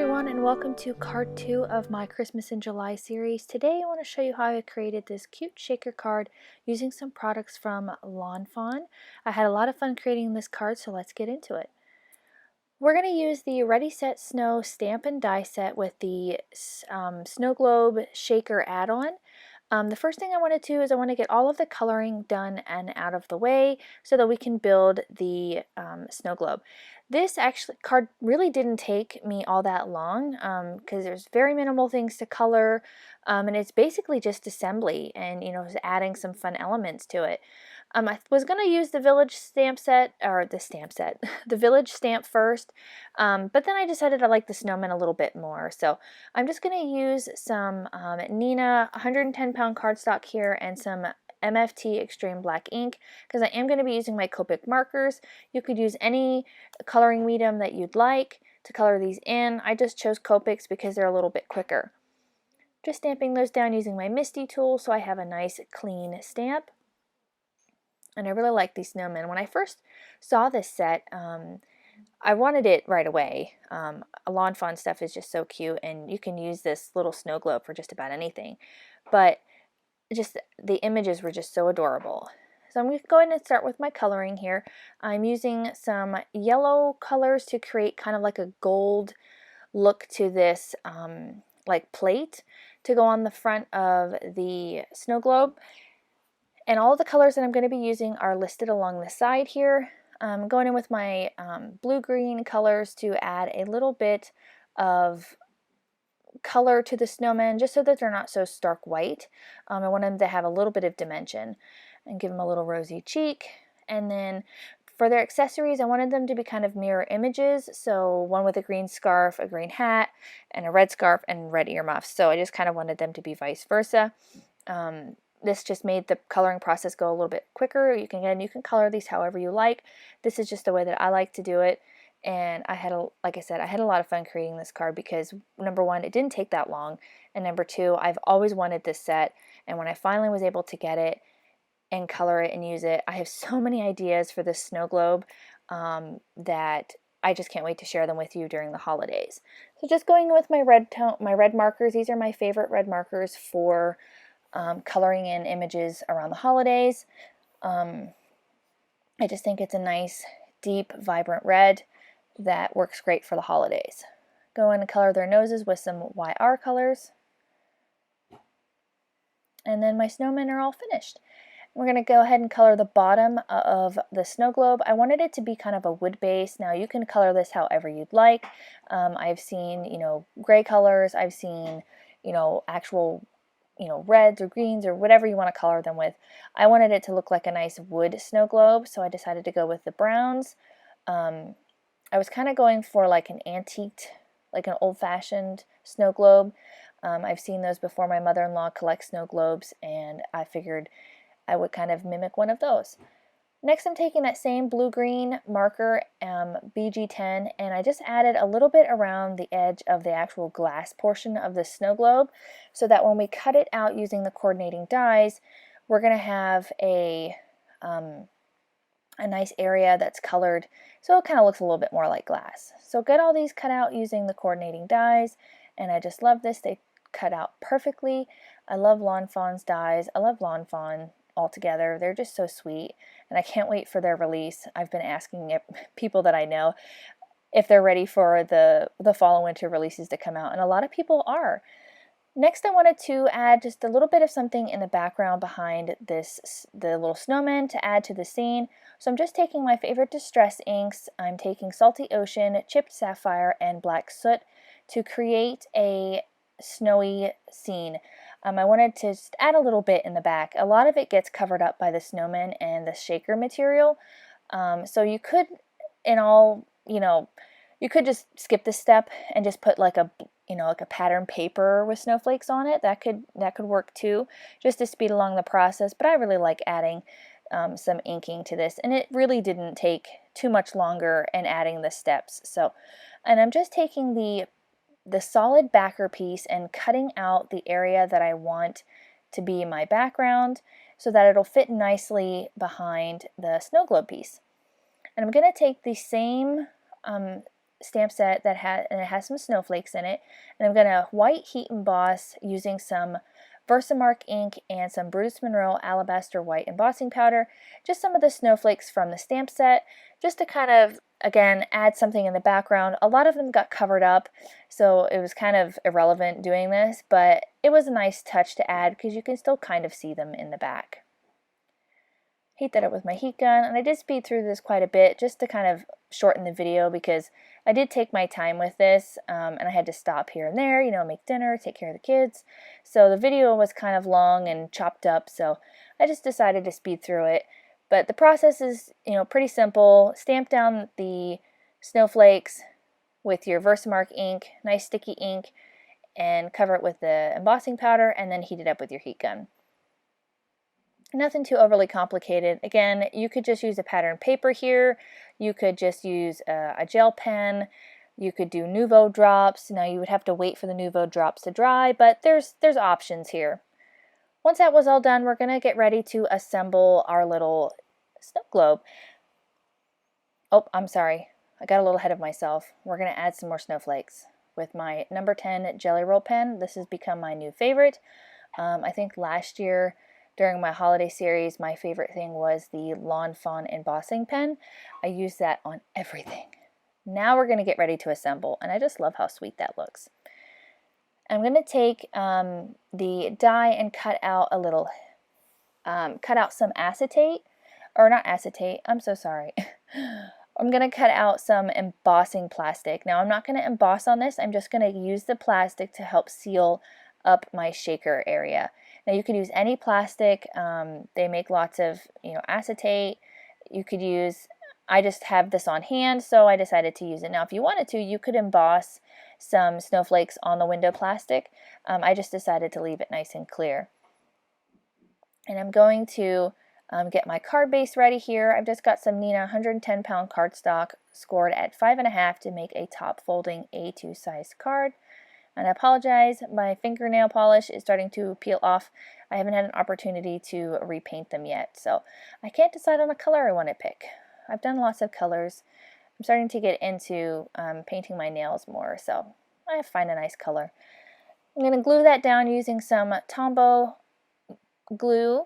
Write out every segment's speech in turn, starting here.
everyone, and welcome to card 2 of my Christmas in July series. Today I want to show you how I created this cute shaker card using some products from Fawn. I had a lot of fun creating this card, so let's get into it. We're going to use the Ready Set Snow stamp and die set with the Snow Globe shaker add-on. The first thing I want to do is I want to get all of the coloring done and out of the way so that we can build the snow globe. This card really didn't take me all that long because there's very minimal things to color, and it's basically just assembly and adding some fun elements to it. I was going to use the village stamp set, or the village stamp first, but then I decided I like the snowman a little bit more. So I'm just going to use some Neenah 110-pound cardstock here and some MFT Extreme Black ink because I am going to be using my Copic markers. You could use any coloring medium that you'd like to color these in. I just chose Copics because they're a little bit quicker. Just stamping those down using my MISTI tool so I have a nice clean stamp. And I really like these snowmen. When I first saw this set, I wanted it right away. Lawn Fawn stuff is just so cute, and you can use this little snow globe for just about anything. But just the images were just so adorable. So I'm going to go ahead and start with my coloring here. I'm using some yellow colors to create kind of like a gold look to this like plate to go on the front of the snow globe. And all the colors that I'm going to be using are listed along the side here. I'm going in with my blue-green colors to add a little bit of color to the snowmen just so that they're not so stark white. I want them to have a little bit of dimension and give them a little rosy cheek. And then for their accessories, I wanted them to be kind of mirror images. So one with a green scarf, a green hat, and a red scarf and red earmuffs. So I just kind of wanted them to be vice versa. This just made the coloring process go a little bit quicker. You can color these however you like. This is just the way that I like to do it. And like I said, I had a lot of fun creating this card because number one, it didn't take that long, and number two, I've always wanted this set, and when I finally was able to get it and color it and use it, I have so many ideas for this snow globe that I just can't wait to share them with you during the holidays. So just going with my red markers. These are my favorite red markers for coloring in images around the holidays. I just think it's a nice, deep, vibrant red that works great for the holidays. Go in and color their noses with some YR colors. And then my snowmen are all finished. We're going to go ahead and color the bottom of the snow globe. I wanted it to be kind of a wood base. Now you can color this however you'd like. I've seen, gray colors. I've seen, actual reds or greens or whatever you want to color them with. I wanted it to look like a nice wood snow globe, so I decided to go with the browns. I was kind of going for like an antiqued, like an old-fashioned snow globe. I've seen those before. My mother-in-law collects snow globes, and I figured I would kind of mimic one of those. Next, I'm taking that same blue-green marker, BG10, and I just added a little bit around the edge of the actual glass portion of the snow globe so that when we cut it out using the coordinating dies, we're going to have a nice area that's colored so it kind of looks a little bit more like glass. So get all these cut out using the coordinating dies, and I just love this. They cut out perfectly. I love Lawn Fawn's dies. I love Lawn Fawn altogether. They're just so sweet, and I can't wait for their release. I've been asking people that I know if they're ready for the fall and winter releases to come out, and a lot of people are. Next, I wanted to add just a little bit of something in the background behind the little snowman to add to the scene. So I'm just taking my favorite distress inks. I'm taking Salty Ocean, Chipped Sapphire, and Black Soot to create a snowy scene. I wanted to just add a little bit in the back. A lot of it gets covered up by the snowman and the shaker material. So you could, you could just skip this step and just put like a pattern paper with snowflakes on it. That could work too, just to speed along the process. But I really like adding some inking to this, and it really didn't take too much longer in adding the steps. So, and I'm just taking the solid backer piece and cutting out the area that I want to be my background so that it'll fit nicely behind the snow globe piece. And I'm going to take the same stamp set that has some snowflakes in it, and I'm going to white heat emboss using some Versamark ink and some Brutus Monroe Alabaster white embossing powder, just some of the snowflakes from the stamp set, just to kind of, again, add something in the background. A lot of them got covered up, so it was kind of irrelevant doing this, but it was a nice touch to add because you can still kind of see them in the back. Heat that up with my heat gun, and I did speed through this quite a bit just to kind of shorten the video because I did take my time with this, and I had to stop here and there, you know, make dinner, take care of the kids. So the video was kind of long and chopped up, so I just decided to speed through it. But the process is, you know, pretty simple. Stamp down the snowflakes with your Versamark ink, nice sticky ink, and cover it with the embossing powder, and then heat it up with your heat gun. Nothing too overly complicated. Again, you could just use a pattern paper here. You could just use a gel pen. You could do Nouveau drops. Now you would have to wait for the Nouveau drops to dry, but there's options here. Once that was all done, we're going to get ready to assemble our little snow globe. Oh, I'm sorry. I got a little ahead of myself. We're going to add some more snowflakes with my number 10 Jelly Roll pen. This has become my new favorite. I think last year, during my holiday series, my favorite thing was the Lawn Fawn embossing pen. I use that on everything. Now we're going to get ready to assemble, and I just love how sweet that looks. I'm going to take the die and cut out a little, cut out some acetate, or not acetate, I'm so sorry. I'm going to cut out some embossing plastic. Now I'm not going to emboss on this, I'm just going to use the plastic to help seal up my shaker area. Now you could use any plastic. They make lots of, you know, acetate. You could use, I just have this on hand, so I decided to use it. Now if you wanted to, you could emboss some snowflakes on the window plastic. I just decided to leave it nice and clear. And I'm going to get my card base ready here. I've just got some Neenah 110-pound cardstock scored at 5.5 to make a top folding A2 size card. And I apologize, my fingernail polish is starting to peel off. I haven't had an opportunity to repaint them yet, so I can't decide on a color I want to pick. I've done lots of colors. I'm starting to get into painting my nails more, so I have to find a nice color. I'm going to glue that down using some Tombow glue,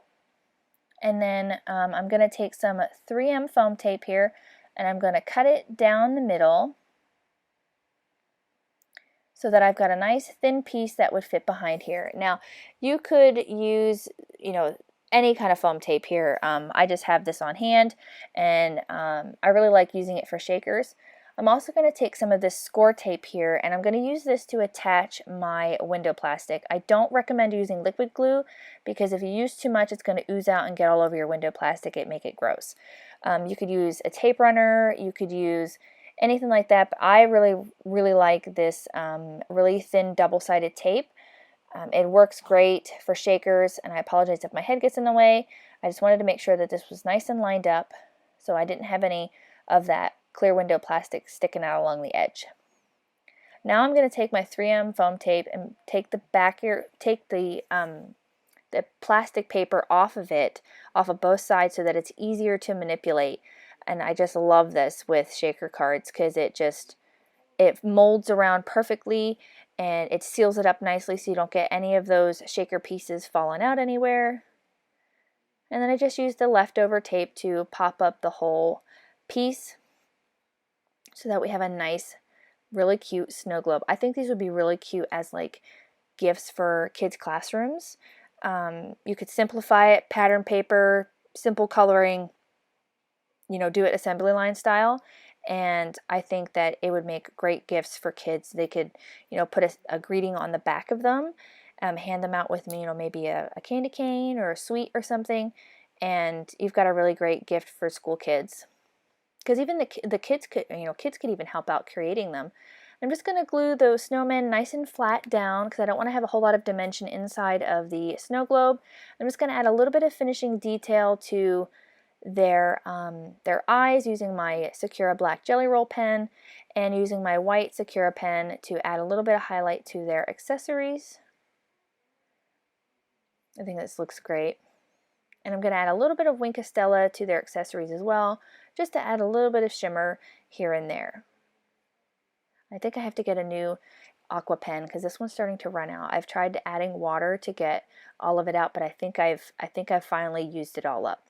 and then I'm going to take some 3M foam tape here, and I'm going to cut it down the middle so that I've got a nice thin piece that would fit behind here. Now, you could use, you know, any kind of foam tape here. I just have this on hand, and I really like using it for shakers. I'm also going to take some of this score tape here, and I'm going to use this to attach my window plastic. I don't recommend using liquid glue because if you use too much, it's going to ooze out and get all over your window plastic and make it gross. You could use a tape runner, you could use anything like that, but I really like this really thin double-sided tape. It works great for shakers, and I apologize if my head gets in the way. I just wanted to make sure that this was nice and lined up so I didn't have any of that clear window plastic sticking out along the edge. Now I'm going to take my 3M foam tape and take the plastic paper off of it, off of both sides, so that it's easier to manipulate. And I just love this with shaker cards because it molds around perfectly and it seals it up nicely so you don't get any of those shaker pieces falling out anywhere. And then I just use the leftover tape to pop up the whole piece so that we have a nice, really cute snow globe. I think these would be really cute as like gifts for kids' classrooms. You could simplify it, pattern paper, simple coloring, you know, do it assembly line style, and I think that it would make great gifts for kids. They could, you know, put a greeting on the back of them, hand them out with, you know, maybe a candy cane or a sweet or something, and you've got a really great gift for school kids. Because even the kids could, you know, kids could even help out creating them. I'm just going to glue those snowmen nice and flat down because I don't want to have a whole lot of dimension inside of the snow globe. I'm just going to add a little bit of finishing detail to their eyes using my Sakura black jelly roll pen and using my white Sakura pen to add a little bit of highlight to their accessories. I think this looks great. And I'm going to add a little bit of Stella to their accessories as well, just to add a little bit of shimmer here and there. I think I have to get a new aqua pen because this one's starting to run out. I've tried adding water to get all of it out, but I think I've finally used it all up.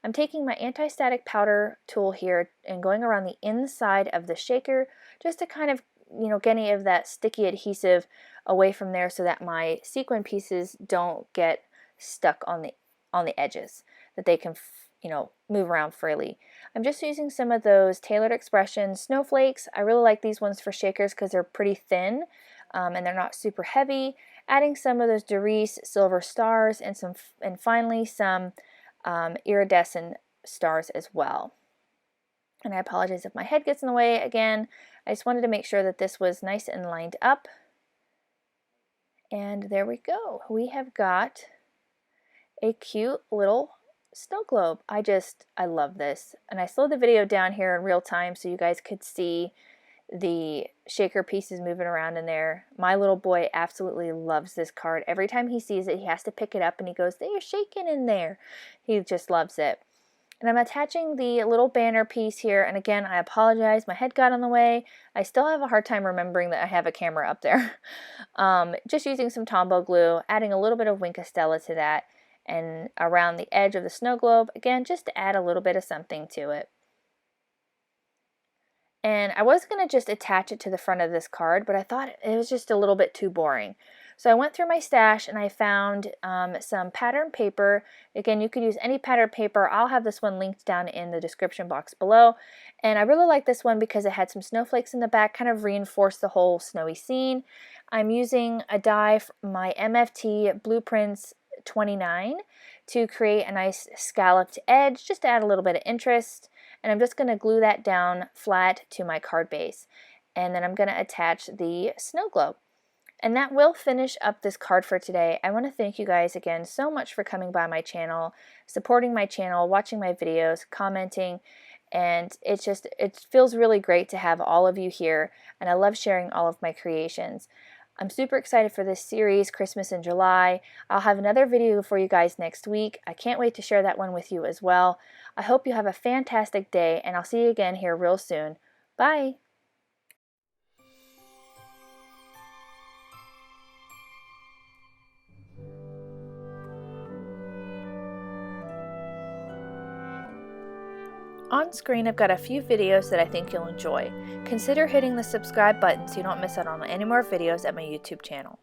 I'm taking my anti-static powder tool here and going around the inside of the shaker just to kind of, get any of that sticky adhesive away from there so that my sequin pieces don't get stuck on the edges, that they can, move around freely. I'm just using some of those Tailored Expression snowflakes. I really like these ones for shakers because they're pretty thin and they're not super heavy. Adding some of those Doris silver stars and finally some iridescent stars as well. And I apologize if my head gets in the way again. I just wanted to make sure that this was nice and lined up. And there we go. We have got a cute little snow globe. I love this. And I slowed the video down here in real time so you guys could see the shaker pieces moving around in there. My little boy absolutely loves this card. Every time he sees it, he has to pick it up and he goes, "They are shaking in there." He just loves it. And I'm attaching the little banner piece here, and again, I apologize, my head got in the way. I still have a hard time remembering that I have a camera up there. Just using some Tombow glue, adding a little bit of Stella to that, and around the edge of the snow globe, again, just to add a little bit of something to it. And I was going to just attach it to the front of this card, but I thought it was just a little bit too boring. So I went through my stash and I found some pattern paper. Again, you could use any pattern paper. I'll have this one linked down in the description box below. And I really like this one because it had some snowflakes in the back, kind of reinforced the whole snowy scene. I'm using a die from my MFT Blueprints 29 to create a nice scalloped edge, just to add a little bit of interest. And I'm just going to glue that down flat to my card base. And then I'm going to attach the snow globe. And that will finish up this card for today. I want to thank you guys again so much for coming by my channel, supporting my channel, watching my videos, commenting, and it feels really great to have all of you here, and I love sharing all of my creations. I'm super excited for this series, Christmas in July. I'll have another video for you guys next week. I can't wait to share that one with you as well. I hope you have a fantastic day, and I'll see you again here real soon. Bye! On screen, I've got a few videos that I think you'll enjoy. Consider hitting the subscribe button so you don't miss out on any more videos at my YouTube channel.